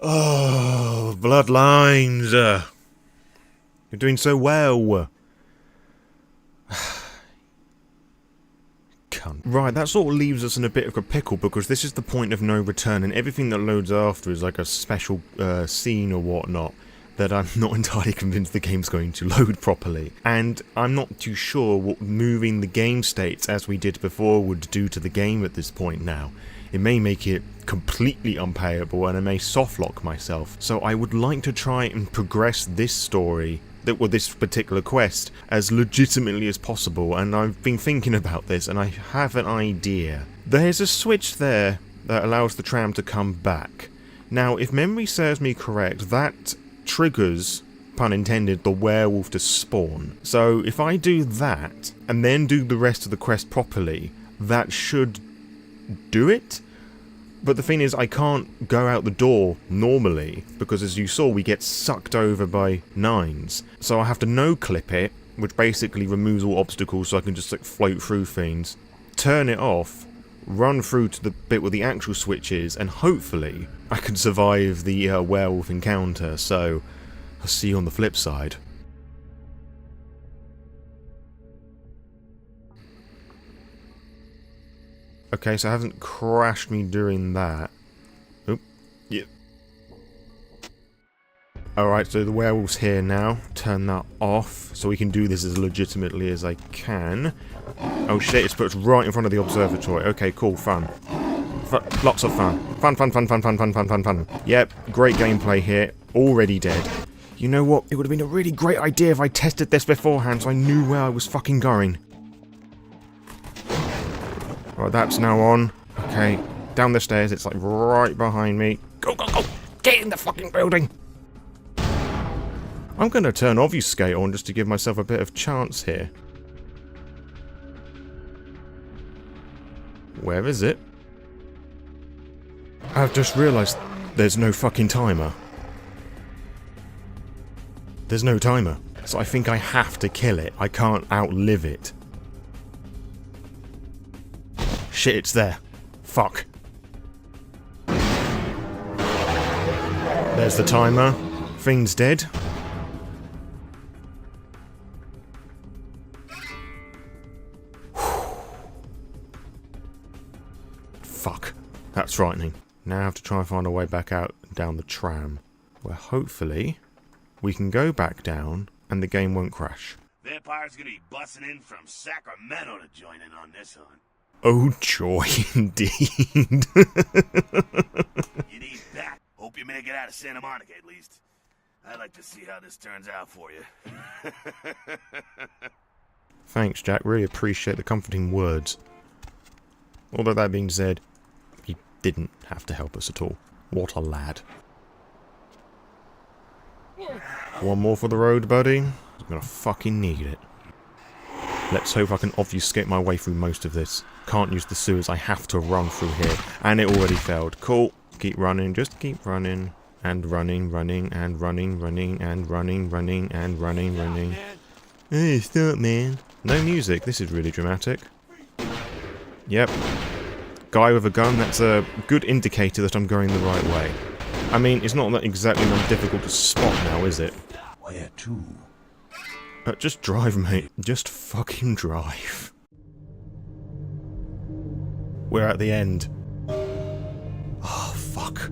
Oh, Bloodlines! You're doing so well. Cunt. Right, that sort of leaves us in a bit of a pickle, because this is the point of no return, and everything that loads after is like a special scene or whatnot that I'm not entirely convinced the game's going to load properly. And I'm not too sure what moving the game states as we did before would do to the game at this point now. It may make it completely unplayable, and I may softlock myself. So I would like to try and progress this story, this particular quest, as legitimately as possible, and I've been thinking about this, and I have an idea. There's a switch there that allows the tram to come back. Now, if memory serves me correct, that triggers, pun intended, the werewolf to spawn. So if I do that, and then do the rest of the quest properly, that should do it? But the thing is, I can't go out the door normally, because as you saw, we get sucked over by Nines. So I have to no-clip it, which basically removes all obstacles so I can just like float through things, turn it off, run through to the bit where the actual switch is, and hopefully I can survive the werewolf encounter. So I'll see you on the flip side. Okay, so it hasn't crashed me during that. Oop. Yep. Alright, so the werewolf's here now. Turn that off, so we can do this as legitimately as I can. Oh shit, it's put us right in front of the observatory. Okay, cool, fun. Lots of fun. Fun. Yep, great gameplay here. Already dead. You know what? It would have been a really great idea if I tested this beforehand so I knew where I was fucking going. Right, that's now on. Okay, down the stairs, it's like right behind me. Go, go, go! Get in the fucking building! I'm gonna turn Obfuscate on just to give myself a bit of chance here. Where is it? I've just realised there's no fucking timer. There's no timer. So I think I have to kill it. I can't outlive it. Shit, it's there. Fuck. There's the timer. Thing's dead. Fuck. That's frightening. Now I have to try and find a way back out and down the tram, where hopefully we can go back down and the game won't crash. Vampire's gonna be busting in from Sacramento to join in on this hunt. Oh joy indeed. You need that. Hope you make it out of Santa Monica at least. I'd like to see how this turns out for you. Thanks, Jack. Really appreciate the comforting words. Although that being said, he didn't have to help us at all. What a lad. One more for the road, buddy. I'm gonna fucking need it. Let's hope I can obfuscate my way through most of this. Can't use the sewers, I have to run through here. And it already failed. Cool. Keep running, just keep running. And running, and running, and running, and running. Hey, stop, man. No music, this is really dramatic. Yep. Guy with a gun, that's a good indicator that I'm going the right way. I mean, it's not that exactly that difficult to spot now, is it? Where to? Just drive, mate. Just fucking drive. We're at the end. Oh, fuck.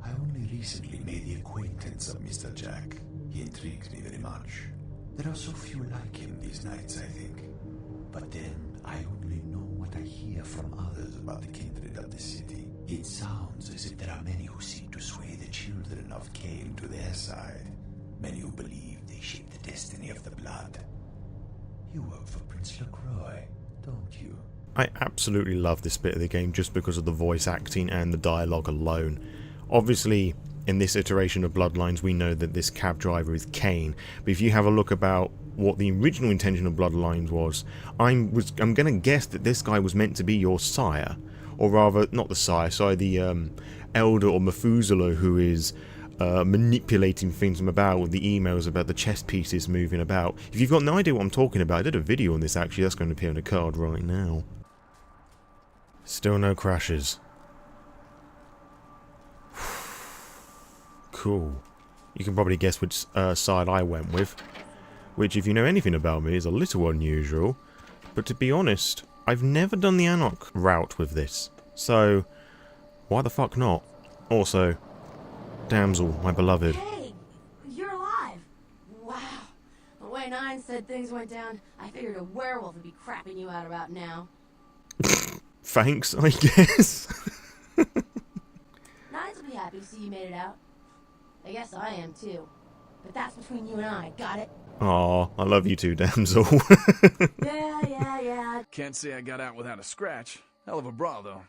I only recently made the acquaintance of Mr. Jack. He intrigues me very much. There are so few like him these nights, I think. But then, I only know what I hear from others about the kindred of the city. It sounds as if there are many who seek to sway the children of Cain to their side. Many who believe they shape the destiny of the blood. You work for Prince LaCroix, don't you? I absolutely love this bit of the game just because of the voice acting and the dialogue alone. Obviously, in this iteration of Bloodlines, we know that this cab driver is Cain, but if you have a look about what the original intention of Bloodlines was, I'm gonna guess that this guy was meant to be your sire, or rather, not the sire, sorry, the elder or Methuselah who is manipulating things from about with the emails about the chess pieces moving about. If you've got no idea what I'm talking about, I did a video on this actually, that's going to appear on the card right now. Still no crashes. Cool. You can probably guess which side I went with, which if you know anything about me is a little unusual, but to be honest, I've never done the Anarch route with this, so why the fuck not? Also, damsel, my beloved. Hey, you're alive. Wow. The way Nine said things went down, I figured a werewolf would be crapping you out about now. Thanks, I guess. Nines will be happy to see you made it out. I guess I am too. But that's between you and I, got it? Aw, I love you too, damsel. Yeah. Can't say I got out without a scratch. Hell of a brawl, though.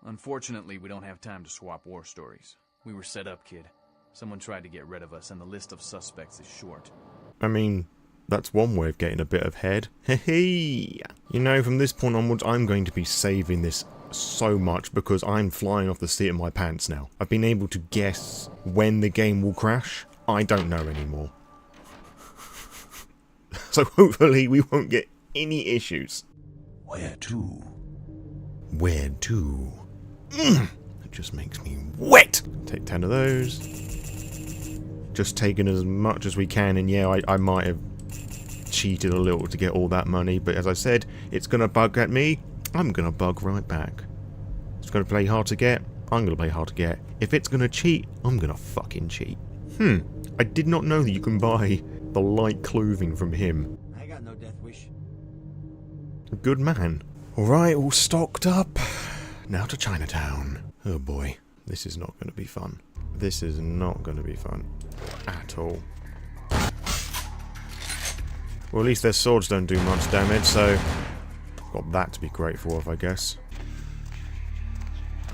Unfortunately, we don't have time to swap war stories. We were set up, kid. Someone tried to get rid of us, and the list of suspects is short. I mean, that's one way of getting a bit of head. Hey, you know, from this point onwards, I'm going to be saving this so much because I'm flying off the seat of my pants now. I've been able to guess when the game will crash. I don't know anymore. So hopefully we won't get any issues. Where to? Where to? It just makes me wet. Take 10 of those. Just taking as much as we can, and yeah, I might have cheated a little to get all that money, but as I said, it's gonna bug at me, I'm gonna bug right back. It's gonna play hard to get, I'm gonna play hard to get. If it's gonna cheat, I'm gonna fucking cheat. I did not know that you can buy the light clothing from him. I got no death wish. Good man. Alright, all stocked up. Now to Chinatown. Oh boy, this is not gonna be fun. This is not gonna be fun. At all. Well, at least their swords don't do much damage, so got that to be grateful of, I guess.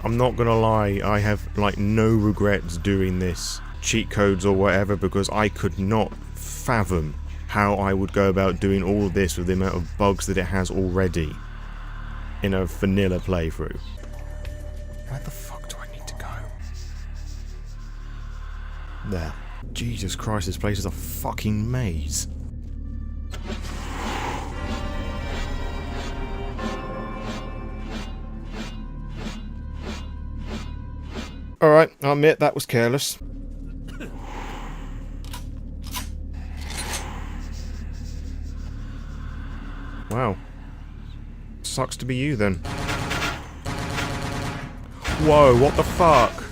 I'm not gonna lie, I have like no regrets doing this cheat codes or whatever, because I could not fathom how I would go about doing all of this with the amount of bugs that it has already in a vanilla playthrough. Where the fuck do I need to go? There. Jesus Christ, this place is a fucking maze. Alright, I'll admit that was careless. Wow. Sucks to be you then. Whoa, what the fuck?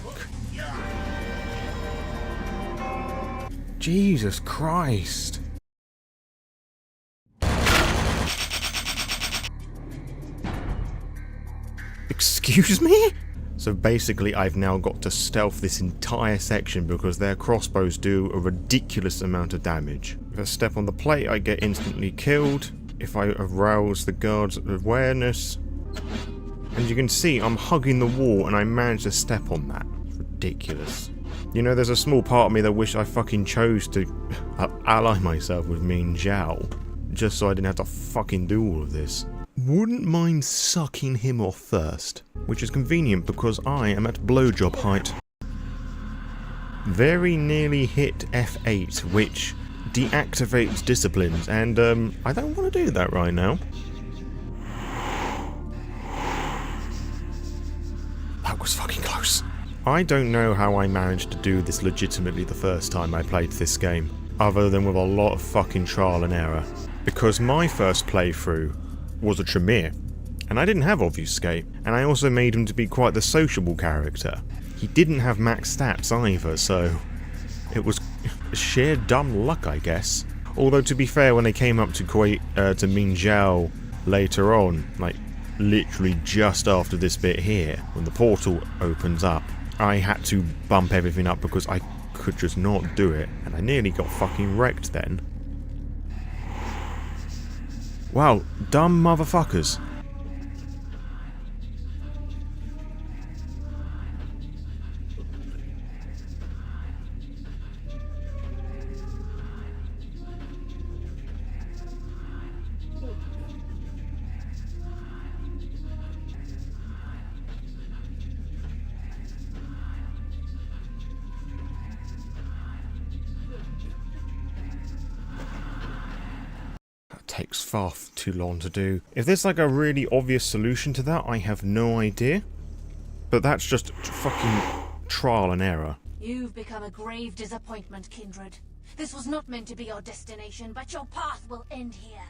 Jesus Christ. Excuse me? So basically I've now got to stealth this entire section because their crossbows do a ridiculous amount of damage. If I step on the plate, I get instantly killed. If I arouse the guard's awareness... And you can see I'm hugging the wall and I managed to step on that. It's ridiculous. You know, there's a small part of me that wish I fucking chose to ally myself with Mean Zhao. Just so I didn't have to fucking do all of this. Wouldn't mind sucking him off first. Which is convenient because I am at blowjob height. Very nearly hit F8, which deactivates disciplines, and I don't want to do that right now. That was fucking close. I don't know how I managed to do this legitimately the first time I played this game, other than with a lot of fucking trial and error. Because my first playthrough was a Tremere, and I didn't have Obfuscate, and I also made him to be quite the sociable character. He didn't have max stats either, so it was sheer dumb luck, I guess. Although to be fair, when they came up to Mean Zhao later on, like literally just after this bit here, when the portal opens up, I had to bump everything up because I could just not do it, and I nearly got fucking wrecked then. Wow, dumb motherfuckers. Takes far too long to do. If there's like a really obvious solution to that, I have no idea. But that's just fucking trial and error. You've become a grave disappointment, Kindred. This was not meant to be your destination, but your path will end here.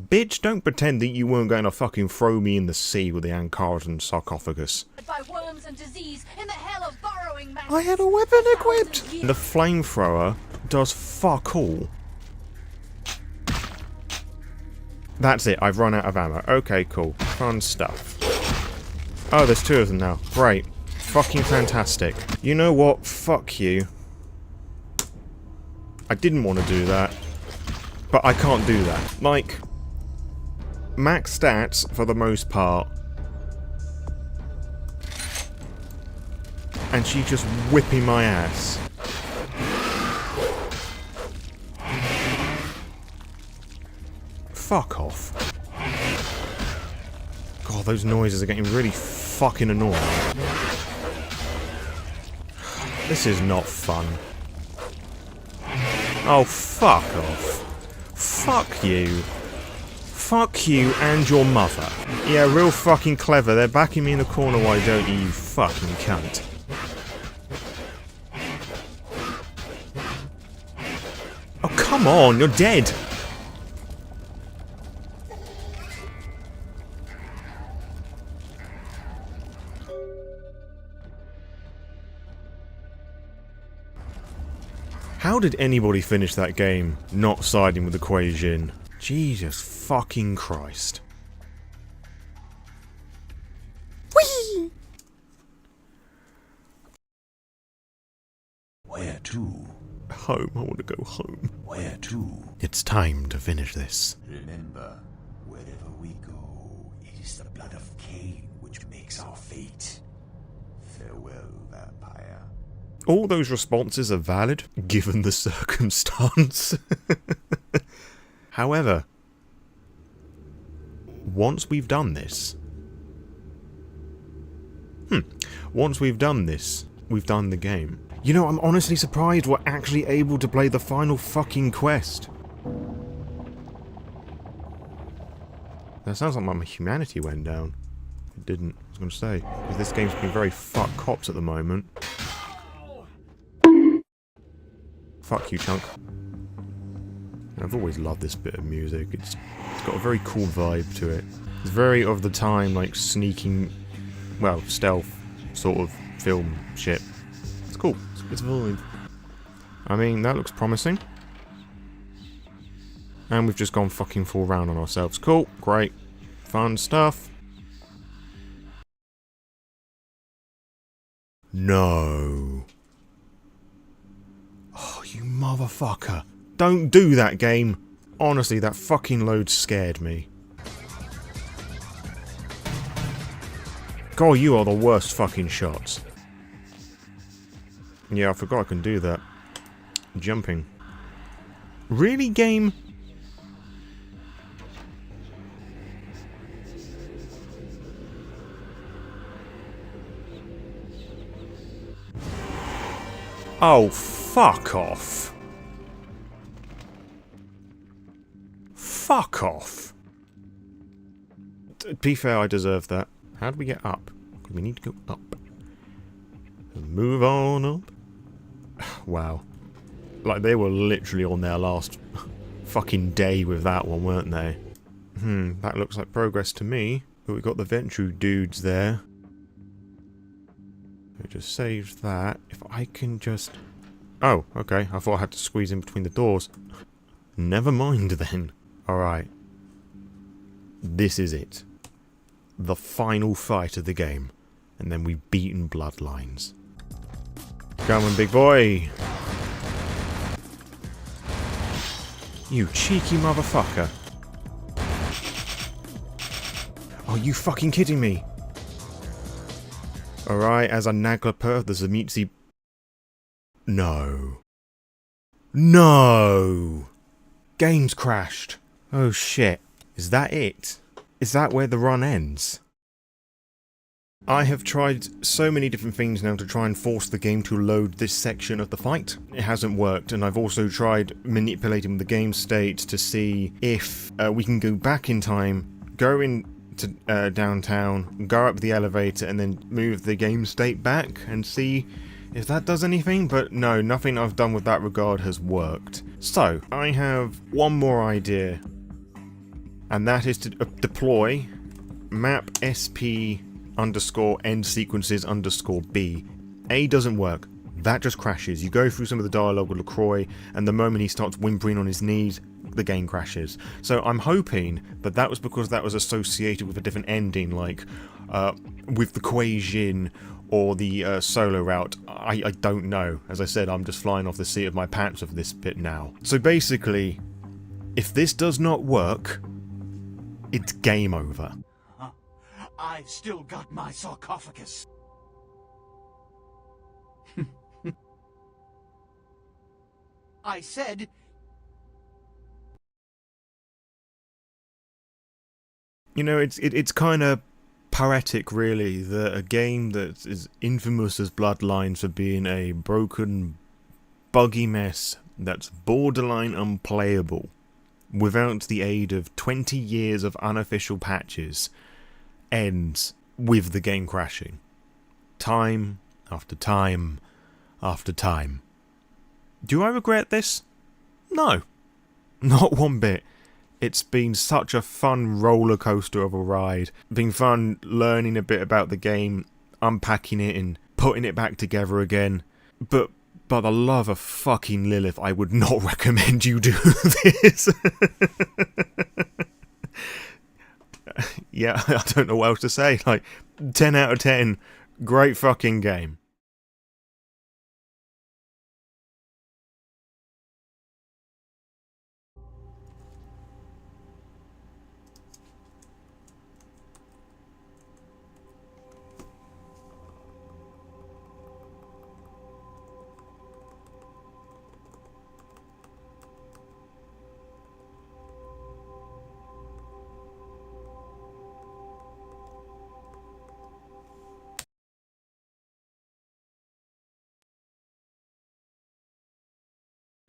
Bitch, don't pretend that you weren't going to fucking throw me in the sea with the Ankaradan sarcophagus. By worms and disease in the hell of burrowing man. I had a weapon equipped! The flamethrower does fuck all. That's it, I've run out of ammo. Okay, cool. Fun stuff. Oh, there's two of them now. Great. Fucking fantastic. You know what? Fuck you. I didn't want to do that. But I can't do that. Like, max stats for the most part. And she's just whipping my ass. Fuck off. God, those noises are getting really fucking annoying. This is not fun. Oh, fuck off. Fuck you. Fuck you and your mother. Yeah, real fucking clever. They're backing me in the corner, why don't you, you fucking cunt. Oh, come on, you're dead. How did anybody finish that game not siding with the Kuei Jin? Jesus fucking Christ. Whee! Where to? Home. I want to go home. Where to? It's time to finish this. Remember, wherever we go, it is the blood of Cain which makes our fate. Farewell, vampire. All those responses are valid, given the circumstance. However, once we've done this... Once we've done this, we've done the game. You know, I'm honestly surprised we're actually able to play the final fucking quest. That sounds like my humanity went down. It didn't, I was going to say. Because this game's been very fuck cops at the moment. Fuck you, Chunk. I've always loved this bit of music. It's got a very cool vibe to it. It's very of the time, like, sneaking, well, stealth sort of film shit. It's cool. It's a vibe. I mean, that looks promising. And we've just gone fucking full round on ourselves. Cool. Great. Fun stuff. No. Oh, you motherfucker. Don't do that, game. Honestly, that fucking load scared me. God, you are the worst fucking shots. Yeah, I forgot I can do that. Jumping. Really, game? Oh, fuck off. Fuck off. To be fair, I deserve that. How do we get up? We need to go up. Move on up. Wow. Like, they were literally on their last fucking day with that one, weren't they? That looks like progress to me. But we've got the Ventru dudes there. We just saved that. If I can just... Oh, okay. I thought I had to squeeze in between the doors. Never mind then. Alright. This is it. The final fight of the game. And then we've beaten Bloodlines. Come on, big boy! You cheeky motherfucker. Are you fucking kidding me? Alright, as a Naglaper, the Zamitzi... No. No! Game's crashed. Oh shit. Is that it? Is that where the run ends? I have tried so many different things now to try and force the game to load this section of the fight. It hasn't worked, and I've also tried manipulating the game state to see if we can go back in time, go into downtown, go up the elevator, and then move the game state back and see if that does anything, but no, nothing I've done with that regard has worked. So, I have one more idea, and that is to deploy map SP _end sequences _B. A doesn't work. That just crashes. You go through some of the dialogue with LaCroix, and the moment he starts whimpering on his knees, the game crashes. So I'm hoping that that was because that was associated with a different ending, like with the Kuei-Jin or the solo route. I don't know. As I said, I'm just flying off the seat of my pants with this bit now. So basically, if this does not work, it's game over. I've still got my sarcophagus. I said... You know, it's kind of poetic, really, that a game that is infamous as Bloodlines for being a broken, buggy mess that's borderline unplayable, without the aid of 20 years of unofficial patches, ends with the game crashing. Time after time after time. Do I regret this? No. Not one bit. It's been such a fun roller coaster of a ride. Been fun learning a bit about the game, unpacking it and putting it back together again. But by the love of fucking Lilith, I would not recommend you do this. Yeah, I don't know what else to say. Like, 10 out of 10. Great fucking game.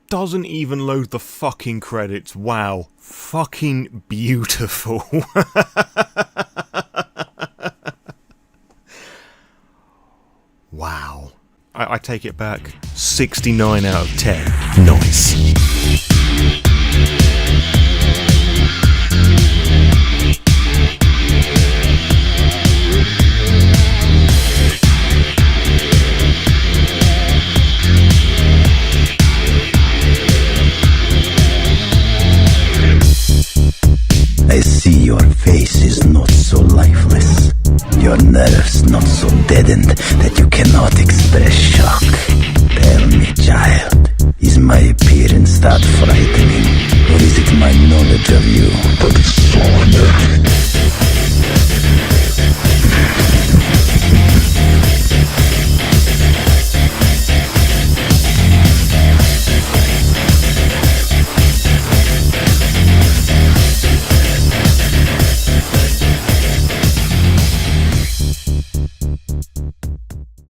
Doesn't even load the fucking credits. Wow. Fucking beautiful. Wow. I take it back. 69 out of 10. Nice. I see your face is not so lifeless. Your nerves ears not so deadened that you cannot express shock? Tell me, child, is my appearance that frightening, or is it my knowledge of you that is so unnerving?